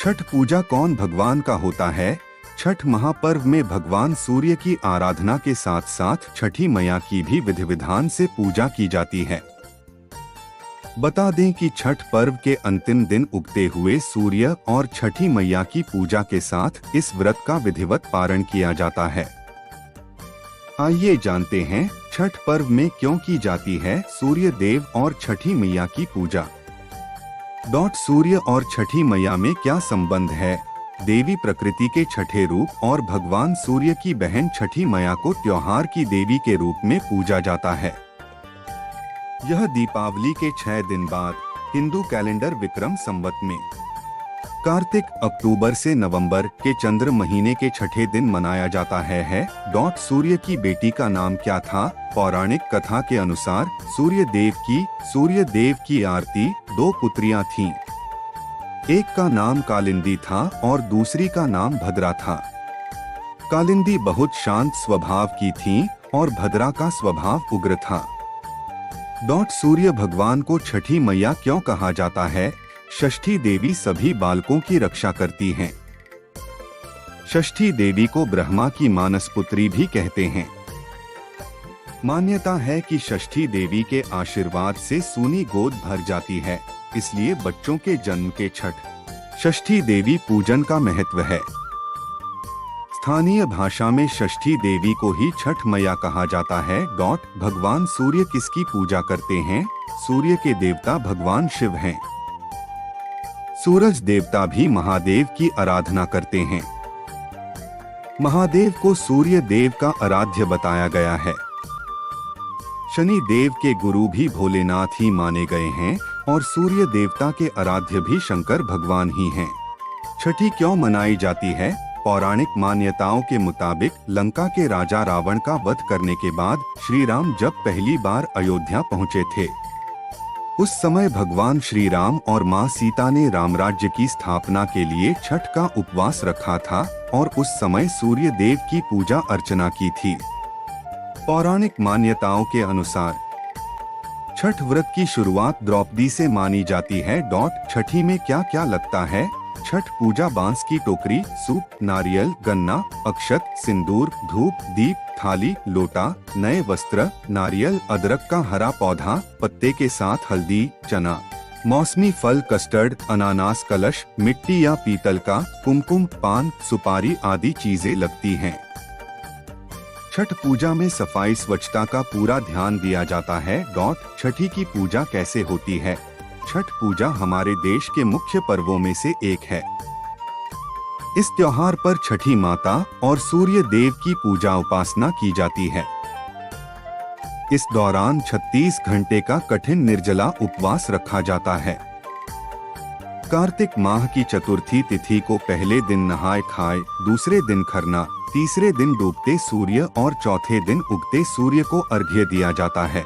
छठ पूजा कौन भगवान का होता है? छठ महापर्व में भगवान सूर्य की आराधना के साथ साथ छठी मैया की भी विधि विधान से पूजा की जाती है। बता दें कि छठ पर्व के अंतिम दिन उगते हुए सूर्य और छठी मैया की पूजा के साथ इस व्रत का विधिवत पारण किया जाता है। आइए जानते हैं छठ पर्व में क्यों की जाती है सूर्य देव और छठी मैया की पूजा। सूर्य और छठी मैया में क्या संबंध है? देवी प्रकृति के छठे रूप और भगवान सूर्य की बहन छठी मैया को त्योहार की देवी के रूप में पूजा जाता है। यह दीपावली के 6 दिन बाद हिंदू कैलेंडर विक्रम संवत में कार्तिक अक्टूबर से नवंबर के चंद्र महीने के छठे दिन मनाया जाता है। सूर्य की बेटी का नाम क्या था? पौराणिक कथा के अनुसार सूर्य देव की आरती 2 पुत्रियां थीं। एक का नाम कालिंदी था और दूसरी का नाम भद्रा था। कालिंदी बहुत शांत स्वभाव की थी और भद्रा का स्वभाव उग्र था। सूर्य भगवान को छठी मैया क्यों कहा जाता है? षष्ठी देवी सभी बालकों की रक्षा करती हैं। षष्ठी देवी को ब्रह्मा की मानस पुत्री भी कहते हैं। मान्यता है कि षष्ठी देवी के आशीर्वाद से सूनी गोद भर जाती है, इसलिए बच्चों के जन्म के छठ षष्ठी देवी पूजन का महत्व है। स्थानीय भाषा में षष्ठी देवी को ही छठ मैया कहा जाता है। भगवान सूर्य किसकी पूजा करते हैं? सूर्य के देवता भगवान शिव हैं। सूरज देवता भी महादेव की आराधना करते हैं। महादेव को सूर्य देव का आराध्य बताया गया है। शनि देव के गुरु भी भोलेनाथ ही माने गए हैं और सूर्य देवता के आराध्य भी शंकर भगवान ही हैं। छठी क्यों मनाई जाती है? पौराणिक मान्यताओं के मुताबिक लंका के राजा रावण का वध करने के बाद श्री राम जब पहली बार अयोध्या पहुंचे थे, उस समय भगवान श्री राम और मां सीता ने रामराज्य की स्थापना के लिए छठ का उपवास रखा था और उस समय सूर्य देव की पूजा अर्चना की थी। पौराणिक मान्यताओं के अनुसार छठ व्रत की शुरुआत द्रौपदी से मानी जाती है। छठी में क्या क्या लगता है? छठ पूजा बांस की टोकरी, सूप, नारियल, गन्ना, अक्षत, सिंदूर, धूप, दीप, थाली, लोटा, नए वस्त्र, नारियल, अदरक का हरा पौधा, पत्ते के साथ हल्दी, चना, मौसमी फल, कस्टर्ड, अनानास, कलश, मिट्टी या पीतल का, कुमकुम, पान, सुपारी आदि चीजें लगती हैं। छठ पूजा में सफाई स्वच्छता का पूरा ध्यान दिया जाता है। छठी की पूजा कैसे होती है? छठ पूजा हमारे देश के मुख्य पर्वों में से एक है। इस त्योहार पर छठी माता और सूर्य देव की पूजा उपासना की जाती है। इस दौरान 36 घंटे का कठिन निर्जला उपवास रखा जाता है। कार्तिक माह की चतुर्थी तिथि को पहले दिन नहाय खाए, दूसरे दिन खरना, तीसरे दिन डूबते सूर्य और चौथे दिन उगते सूर्य को अर्घ्य दिया जाता है।